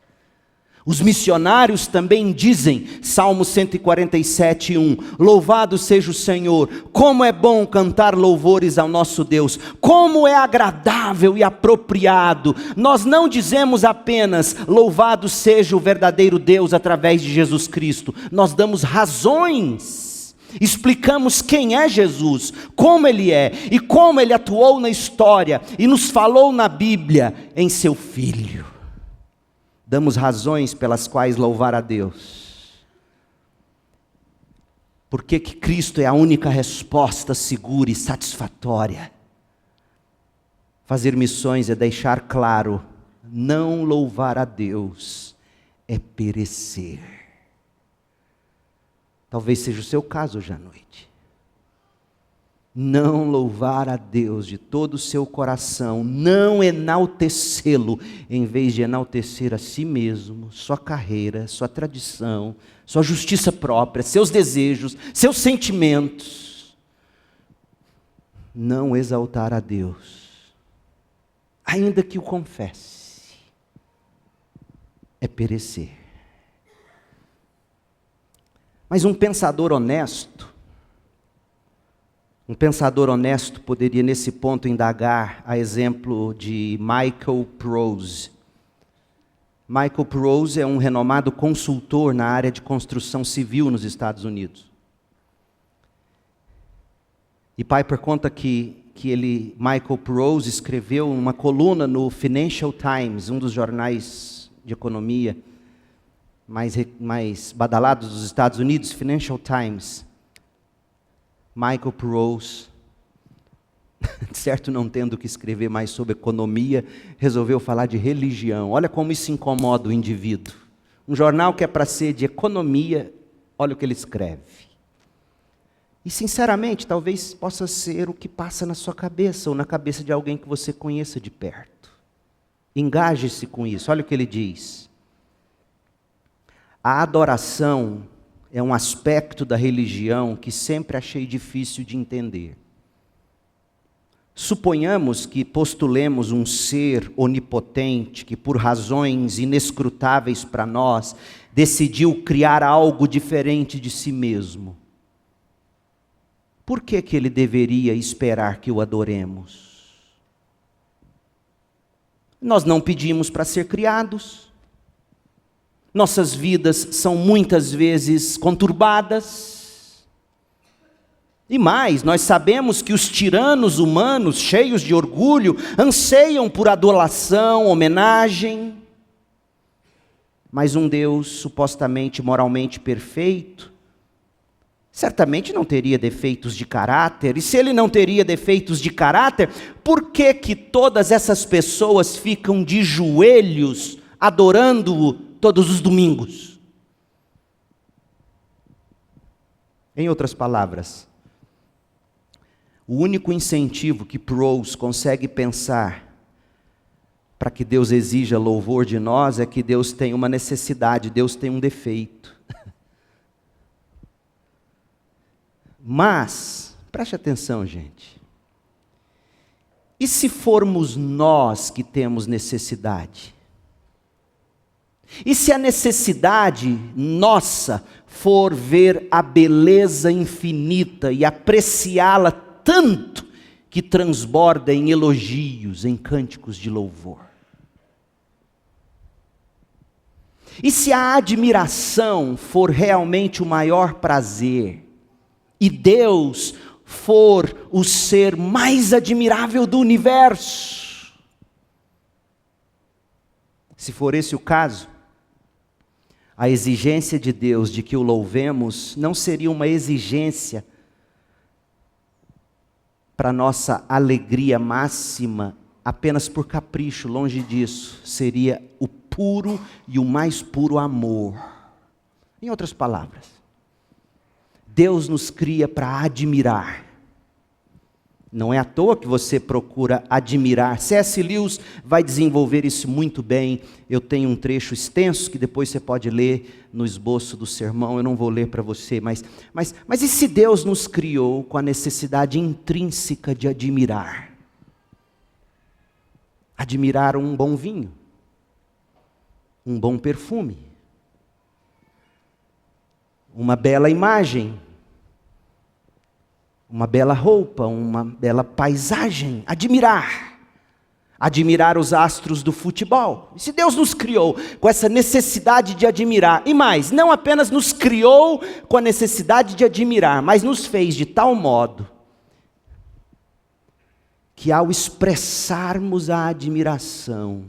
Os missionários também dizem, Salmo 147, 1, louvado seja o Senhor, como é bom cantar louvores ao nosso Deus, como é agradável e apropriado. Nós não dizemos apenas, louvado seja o verdadeiro Deus através de Jesus Cristo, nós damos razões. Explicamos quem é Jesus, como Ele é e como Ele atuou na história e nos falou na Bíblia em seu Filho. Damos razões pelas quais louvar a Deus. Por que Cristo é a única resposta segura e satisfatória? Fazer missões é deixar claro, não louvar a Deus é perecer. Talvez seja o seu caso hoje à noite. Não louvar a Deus de todo o seu coração, não enaltecê-lo, em vez de enaltecer a si mesmo, sua carreira, sua tradição, sua justiça própria, seus desejos, seus sentimentos. Não exaltar a Deus, ainda que o confesse, é perecer. Mas um pensador honesto poderia nesse ponto indagar a exemplo de Michael Prose. Michael Prose é um renomado consultor na área de construção civil nos Estados Unidos. E Piper conta que Michael Prose escreveu uma coluna no Financial Times, um dos jornais de economia mais badalados dos Estados Unidos, Financial Times. Michael Prose, certo não tendo o que escrever mais sobre economia, resolveu falar de religião. Olha como isso incomoda o indivíduo. Um jornal que é para ser de economia, olha o que ele escreve. E sinceramente, talvez possa ser o que passa na sua cabeça, ou na cabeça de alguém que você conheça de perto. Engaje-se com isso, olha o que ele diz. A adoração é um aspecto da religião que sempre achei difícil de entender. Suponhamos que postulemos um ser onipotente que, por razões inescrutáveis para nós, decidiu criar algo diferente de si mesmo. Por que ele deveria esperar que o adoremos? Nós não pedimos para ser criados. Nossas vidas são muitas vezes conturbadas. E mais, nós sabemos que os tiranos humanos, cheios de orgulho, anseiam por adulação, homenagem. Mas um Deus supostamente moralmente perfeito, certamente não teria defeitos de caráter. E se ele não teria defeitos de caráter, por que todas essas pessoas ficam de joelhos adorando-o todos os domingos? Em outras palavras, o único incentivo que Prose consegue pensar para que Deus exija louvor de nós é que Deus tem uma necessidade, Deus tem um defeito. Mas, preste atenção, gente. E se formos nós que temos necessidade? E se a necessidade nossa for ver a beleza infinita e apreciá-la tanto que transborda em elogios, em cânticos de louvor? E se a admiração for realmente o maior prazer, e Deus for o ser mais admirável do universo? Se for esse o caso, a exigência de Deus de que o louvemos não seria uma exigência para nossa alegria máxima apenas por capricho, longe disso, seria o puro e o mais puro amor. Em outras palavras, Deus nos cria para admirar. Não é à toa que você procura admirar. C.S. Lewis vai desenvolver isso muito bem. Eu tenho um trecho extenso que depois você pode ler no esboço do sermão. Eu não vou ler para você, mas e se Deus nos criou com a necessidade intrínseca de admirar? Admirar um bom vinho, um bom perfume, uma bela imagem, uma bela roupa, uma bela paisagem. Admirar os astros do futebol. E se Deus nos criou com essa necessidade de admirar, e mais, não apenas nos criou com a necessidade de admirar, mas nos fez de tal modo que ao expressarmos a admiração,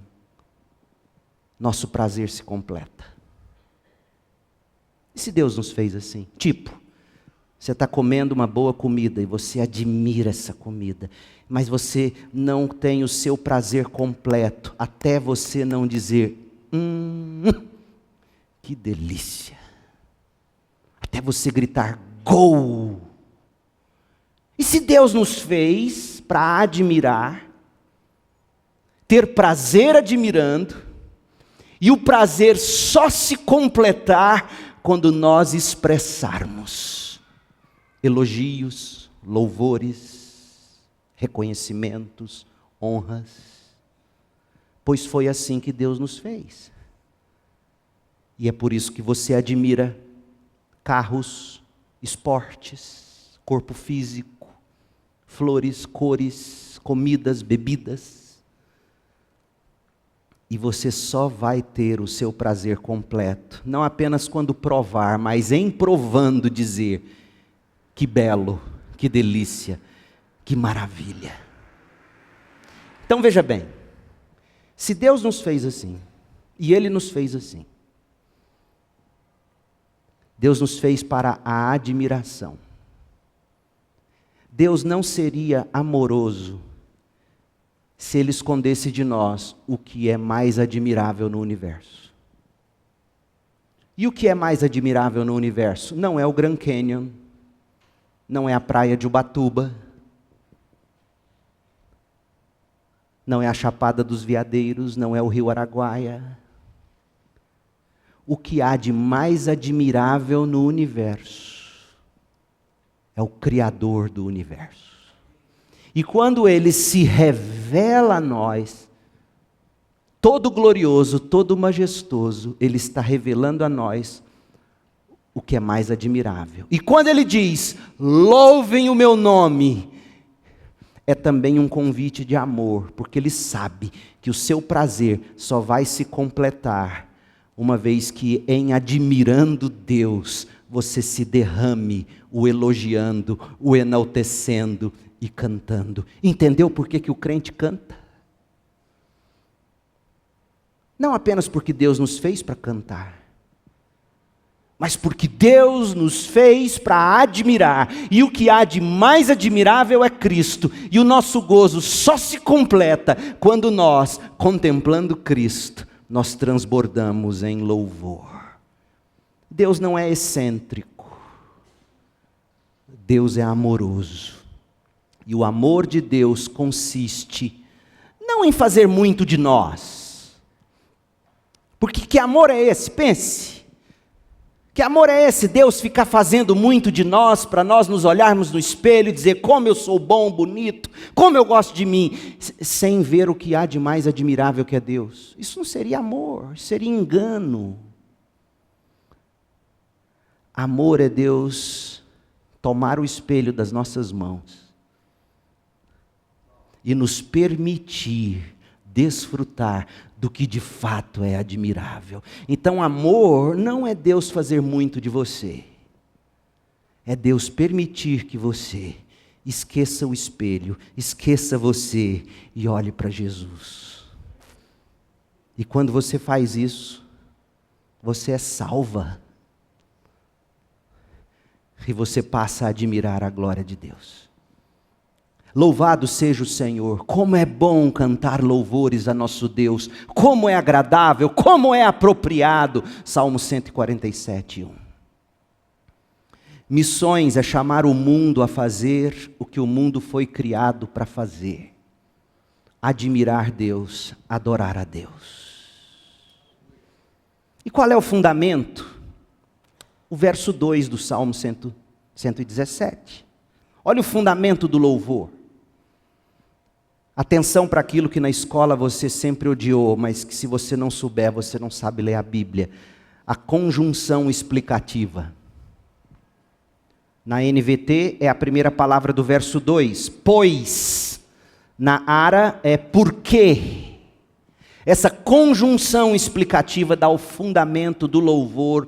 nosso prazer se completa. E se Deus nos fez assim? Tipo, você está comendo uma boa comida e você admira essa comida, mas você não tem o seu prazer completo, até você não dizer, que delícia. Até você gritar, gol. E se Deus nos fez para admirar, ter prazer admirando, e o prazer só se completar quando nós expressarmos elogios, louvores, reconhecimentos, honras, pois foi assim que Deus nos fez. E é por isso que você admira carros, esportes, corpo físico, flores, cores, comidas, bebidas. E você só vai ter o seu prazer completo, não apenas quando provar, mas em provando dizer, que belo, que delícia, que maravilha. Então veja bem, se Deus nos fez assim, e Ele nos fez assim, Deus nos fez para a admiração. Deus não seria amoroso se Ele escondesse de nós o que é mais admirável no universo. E o que é mais admirável no universo? Não é o Grand Canyon, não é a praia de Ubatuba, não é a Chapada dos Veadeiros, não é o Rio Araguaia. O que há de mais admirável no universo é o Criador do universo. E quando Ele se revela a nós, todo glorioso, todo majestoso, Ele está revelando a nós o que é mais admirável. E quando Ele diz, louvem o meu nome, é também um convite de amor, porque Ele sabe que o seu prazer só vai se completar uma vez que em admirando Deus, você se derrame o elogiando, o enaltecendo e cantando. Entendeu por que o crente canta? Não apenas porque Deus nos fez para cantar, mas porque Deus nos fez para admirar, e o que há de mais admirável é Cristo, e o nosso gozo só se completa quando nós, contemplando Cristo, nós transbordamos em louvor. Deus não é excêntrico, Deus é amoroso, e o amor de Deus consiste não em fazer muito de nós, porque que amor é esse? Pense. Que amor é esse? Deus ficar fazendo muito de nós, para nós nos olharmos no espelho e dizer como eu sou bom, bonito, como eu gosto de mim, sem ver o que há de mais admirável que é Deus. Isso não seria amor, isso seria engano. Amor é Deus tomar o espelho das nossas mãos e nos permitir desfrutar do que de fato é admirável. Então amor não é Deus fazer muito de você, é Deus permitir que você esqueça o espelho, esqueça você e olhe para Jesus. E quando você faz isso, você é salva. E você passa a admirar a glória de Deus. Louvado seja o Senhor. Como é bom cantar louvores a nosso Deus. Como é agradável, como é apropriado. Salmo 147, 1. Missões é chamar o mundo a fazer o que o mundo foi criado para fazer. Admirar Deus, adorar a Deus. E qual é o fundamento? O verso 2 do Salmo 117. Olha o fundamento do louvor. Atenção para aquilo que na escola você sempre odiou, mas que se você não souber, você não sabe ler a Bíblia. A conjunção explicativa. Na NVT é a primeira palavra do verso 2. Pois. Na ARA é porque. Essa conjunção explicativa dá o fundamento do louvor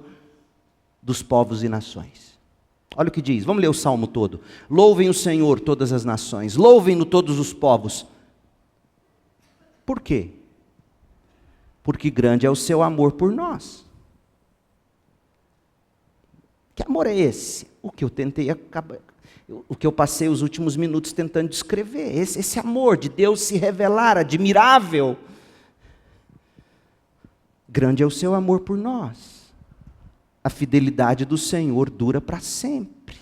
dos povos e nações. Olha o que diz, vamos ler o salmo todo. Louvem o Senhor todas as nações, louvem-no todos os povos. Por quê? Porque grande é o seu amor por nós. Que amor é esse? O que eu tentei acabar, o que eu passei os últimos minutos tentando descrever. Esse amor de Deus se revelar, admirável. Grande é o seu amor por nós. A fidelidade do Senhor dura para sempre.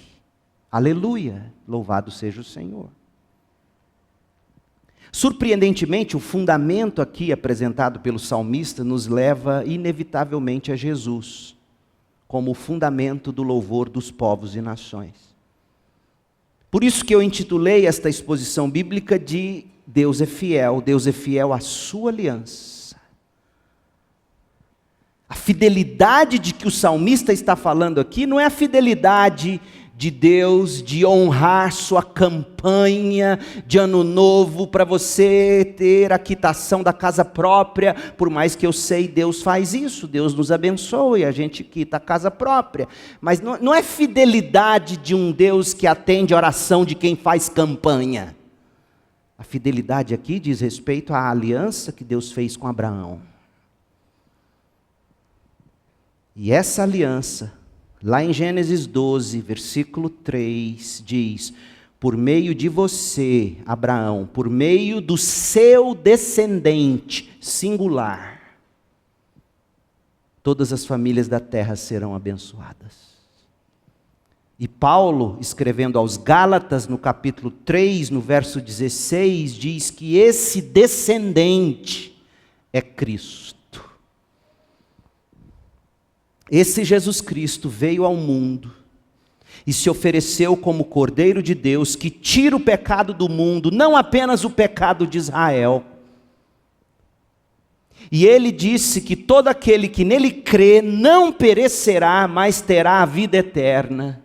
Aleluia, louvado seja o Senhor. Surpreendentemente, o fundamento aqui apresentado pelo salmista nos leva inevitavelmente a Jesus, como o fundamento do louvor dos povos e nações. Por isso que eu intitulei esta exposição bíblica de Deus é fiel à sua aliança. A fidelidade de que o salmista está falando aqui não é a fidelidade de Deus de honrar sua campanha de ano novo para você ter a quitação da casa própria, por mais que eu sei Deus faz isso, Deus nos abençoa e a gente quita a casa própria, mas não é fidelidade de um Deus que atende a oração de quem faz campanha. A fidelidade aqui diz respeito à aliança que Deus fez com Abraão. E essa aliança, lá em Gênesis 12, versículo 3, diz: por meio de você, Abraão, por meio do seu descendente singular, todas as famílias da terra serão abençoadas. E Paulo, escrevendo aos Gálatas, no capítulo 3, no verso 16, diz que esse descendente é Cristo. Esse Jesus Cristo veio ao mundo e se ofereceu como Cordeiro de Deus que tira o pecado do mundo, não apenas o pecado de Israel. E ele disse que todo aquele que nele crê não perecerá, mas terá a vida eterna.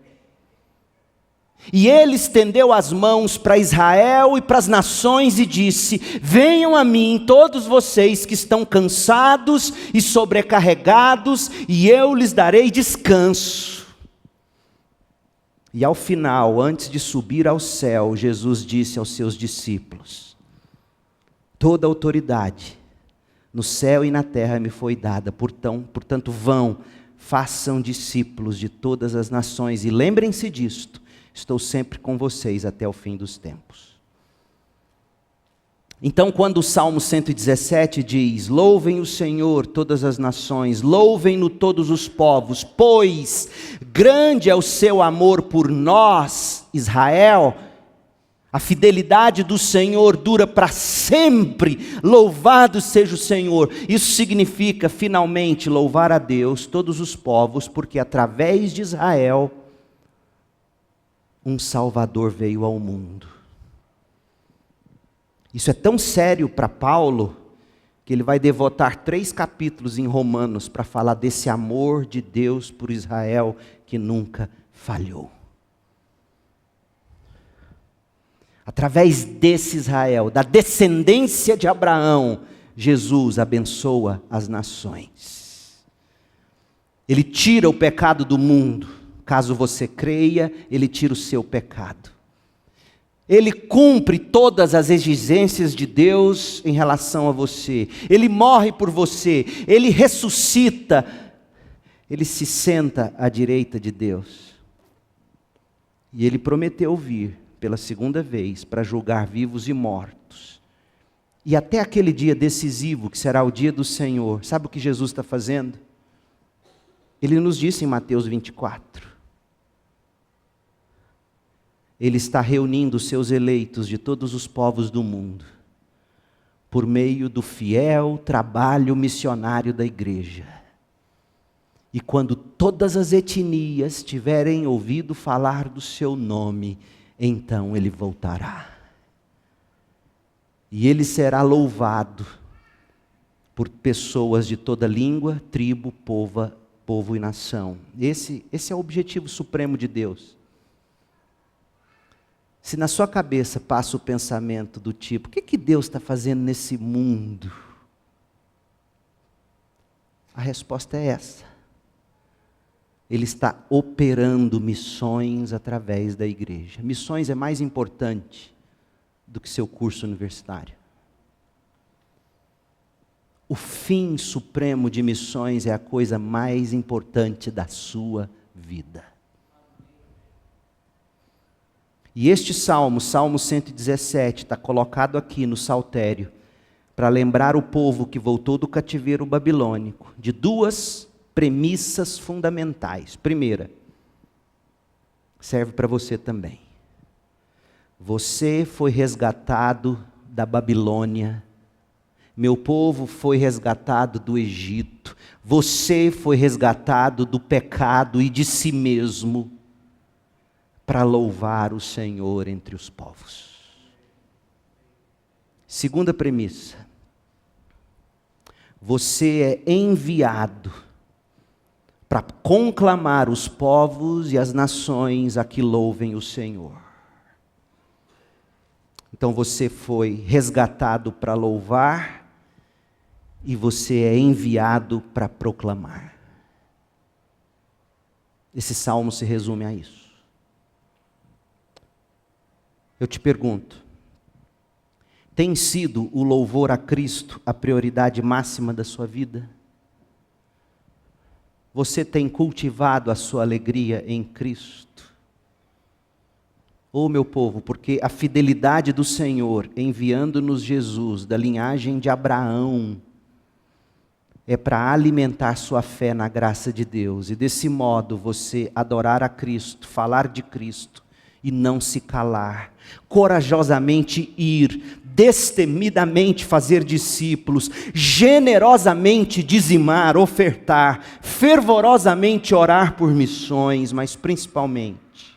E ele estendeu as mãos para Israel e para as nações e disse: venham a mim todos vocês que estão cansados e sobrecarregados, e eu lhes darei descanso. E ao final, antes de subir ao céu, Jesus disse aos seus discípulos: toda autoridade no céu e na terra me foi dada, portanto vão, façam discípulos de todas as nações, e lembrem-se disto: estou sempre com vocês até o fim dos tempos. Então, quando o Salmo 117 diz: louvem o Senhor todas as nações, louvem-no todos os povos, pois grande é o seu amor por nós, Israel, a fidelidade do Senhor dura para sempre, louvado seja o Senhor. Isso significa, finalmente, louvar a Deus, todos os povos, porque através de Israel, um Salvador veio ao mundo. Isso é tão sério para Paulo, que ele vai devotar 3 capítulos em Romanos para falar desse amor de Deus por Israel que nunca falhou. Através desse Israel, da descendência de Abraão, Jesus abençoa as nações. Ele tira o pecado do mundo. Caso você creia, ele tira o seu pecado. Ele cumpre todas as exigências de Deus em relação a você. Ele morre por você. Ele ressuscita. Ele se senta à direita de Deus. E ele prometeu vir pela segunda vez, para julgar vivos e mortos. E até aquele dia decisivo, que será o dia do Senhor, sabe o que Jesus está fazendo? Ele nos disse em Mateus 24. Ele está reunindo os seus eleitos de todos os povos do mundo, por meio do fiel trabalho missionário da igreja. E quando todas as etnias tiverem ouvido falar do seu nome, então ele voltará. E ele será louvado por pessoas de toda língua, tribo, povo e nação. Esse é o objetivo supremo de Deus. Se na sua cabeça passa o pensamento do tipo, o que Deus está fazendo nesse mundo? A resposta é essa. Ele está operando missões através da igreja. Missões é mais importante do que seu curso universitário. O fim supremo de missões é a coisa mais importante da sua vida. E este salmo, Salmo 117, está colocado aqui no saltério, para lembrar o povo que voltou do cativeiro babilônico, de duas premissas fundamentais. Primeira, serve para você também. Você foi resgatado da Babilônia, meu povo foi resgatado do Egito, você foi resgatado do pecado e de si mesmo, para louvar o Senhor entre os povos. Segunda premissa, você é enviado para conclamar os povos e as nações a que louvem o Senhor. Então você foi resgatado para louvar e você é enviado para proclamar. Esse salmo se resume a isso. Eu te pergunto, tem sido o louvor a Cristo a prioridade máxima da sua vida? Você tem cultivado a sua alegria em Cristo? Oh, meu povo, porque a fidelidade do Senhor, enviando-nos Jesus, da linhagem de Abraão, é para alimentar sua fé na graça de Deus. E desse modo você adorar a Cristo, falar de Cristo, e não se calar, corajosamente ir, destemidamente fazer discípulos, generosamente dizimar, ofertar, fervorosamente orar por missões, mas principalmente,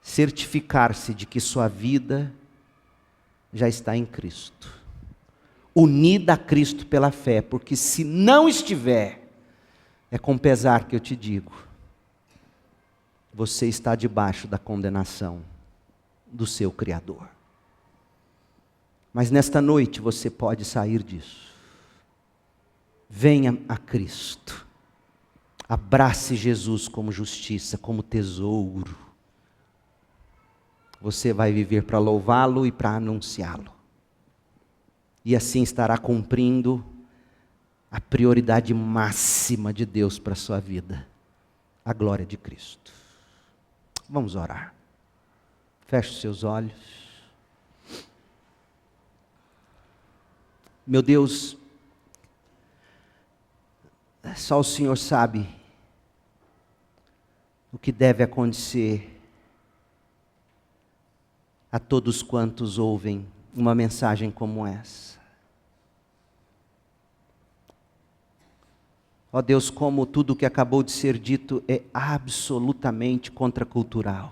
certificar-se de que sua vida já está em Cristo, unida a Cristo pela fé, porque se não estiver, é com pesar que eu te digo, você está debaixo da condenação do seu Criador. Mas nesta noite você pode sair disso. Venha a Cristo. Abrace Jesus como justiça, como tesouro. Você vai viver para louvá-lo e para anunciá-lo. E assim estará cumprindo a prioridade máxima de Deus para a sua vida. A glória de Cristo. Vamos orar. Feche os seus olhos. Meu Deus, só o Senhor sabe o que deve acontecer a todos quantos ouvem uma mensagem como essa. Ó Deus, como tudo o que acabou de ser dito é absolutamente contracultural.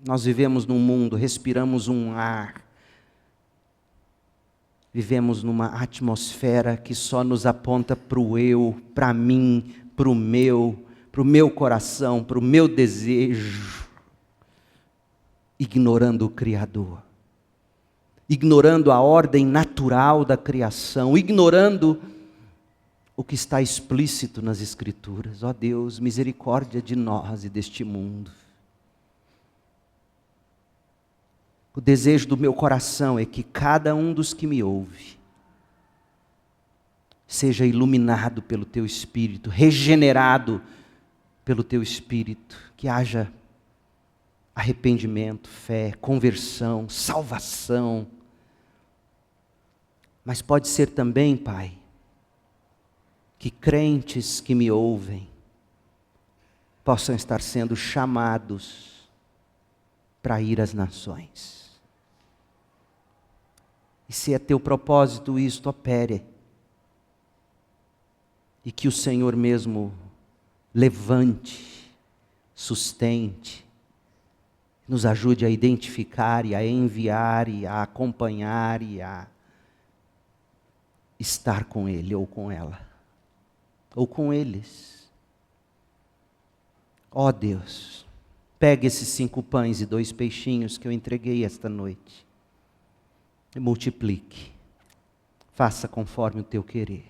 Nós vivemos num mundo, respiramos um ar, vivemos numa atmosfera que só nos aponta para o eu, para mim, para o meu coração, para o meu desejo, ignorando o Criador, ignorando a ordem natural da criação, ignorando o que está explícito nas Escrituras. Ó Deus, misericórdia de nós e deste mundo. O desejo do meu coração é que cada um dos que me ouve seja iluminado pelo Teu Espírito, regenerado pelo Teu Espírito, que haja arrependimento, fé, conversão, salvação. Mas pode ser também, Pai, que crentes que me ouvem possam estar sendo chamados para ir às nações. E se é teu propósito isto, opere. E que o Senhor mesmo levante, sustente, nos ajude a identificar e a enviar e a acompanhar e a estar com Ele ou com ela, ou com eles. Ó Deus, pega esses 5 pães e 2 peixinhos que eu entreguei esta noite e multiplique, faça conforme o teu querer.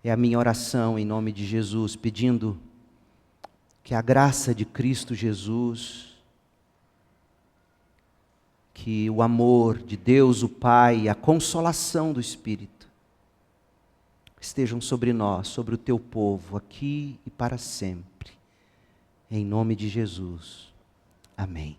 É a minha oração em nome de Jesus, pedindo que a graça de Cristo Jesus, que o amor de Deus o Pai, a consolação do Espírito, estejam sobre nós, sobre o teu povo, aqui e para sempre. Em nome de Jesus. Amém.